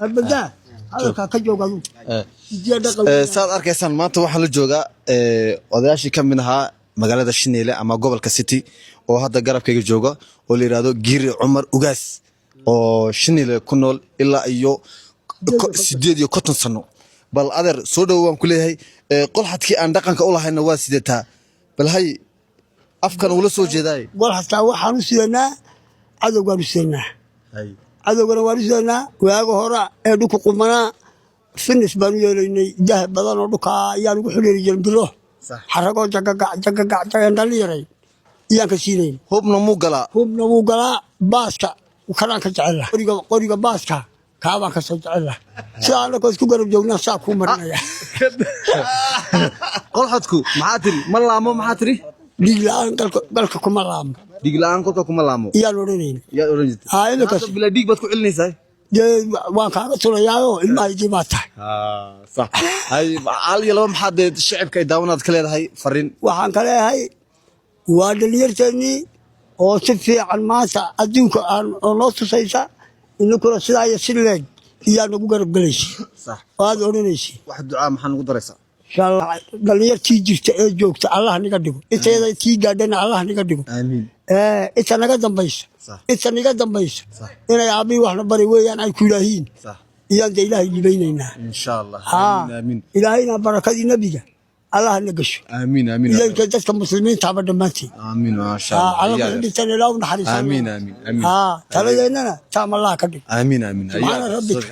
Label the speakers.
Speaker 1: أبدا هذا كجوجا
Speaker 2: saad arkaysaan maanta waxaa la joogaa odayaashii ka mid ahaa magaalada Shineele ama gobolka City oo hadda garabkayga jooga oo la yiraahdo Giiri Cumar Ugaas oo Shineele ku nool ilaa iyo 8 sano bal adeer soo dhaw waan ku leeyahay qolxadkii aan dhaqanka u lahayna waa sideetaa bal hay afkan ula soo jeeday
Speaker 1: qol xataa waxaan u sidanaa cadowgaan u sidanaa hay cadowgana waan u sidanaa waaga hore ee dhulka qumanaa finis baan yeelaynay dahab badan oo dhulka ayaan ugu xiriiri jiray bilo xarago jagagac dhaliyaray iyaan ka siinay
Speaker 2: hubna muu galaa
Speaker 1: baaska kanaan ka jecelahay qoriga baaska kaabaan ka soo jecelahay sidaan la isku garab joognaa saa ku marinaya
Speaker 2: qolxadku maxaa tiri ma laamo maxaa tiri
Speaker 1: diglaan dalka kuma laamo
Speaker 2: diglaan kolka kuma laamo
Speaker 1: iyaan oranayna
Speaker 2: ina ka bila dig bad ku celinaysaa
Speaker 1: waan kaaga tulayaao ilmaha jimaata
Speaker 2: صح هاي عالية لو محد الشعب كي داونات كله هاي فرين
Speaker 1: waxaan kale ahay waa dhalinyarteeni oo si fiican maanta adduunka aan noo tusaysa inuu sidaa iyo si leeg iyaan ugu garab galaysi
Speaker 2: صح
Speaker 1: waad oranaysi
Speaker 2: wax ducaa maxaan ugu daraysaa
Speaker 1: insha Allah dhalinyartii jirta ee joogta Allah niga dhigo inteeda tii gaadhana Allah niga dhigo
Speaker 2: amiin
Speaker 1: inta naga dambaysa inay aabi waxna bari weeyaan ay ku ilaahiin
Speaker 2: صح
Speaker 1: iyaan ilaahay libaynayna
Speaker 2: ان شاء الله
Speaker 1: amiin ilaahayna barakadii nabiga Allah nagasho
Speaker 2: amiin
Speaker 1: ilayka dadka muslimiinta ba dhamaantii
Speaker 2: amiin ma sha Allah
Speaker 1: Allah intaan ilaahu naxariiso
Speaker 2: amiin
Speaker 1: taladeennana taam Allah ka dhig
Speaker 2: amiin
Speaker 1: subhana rabbika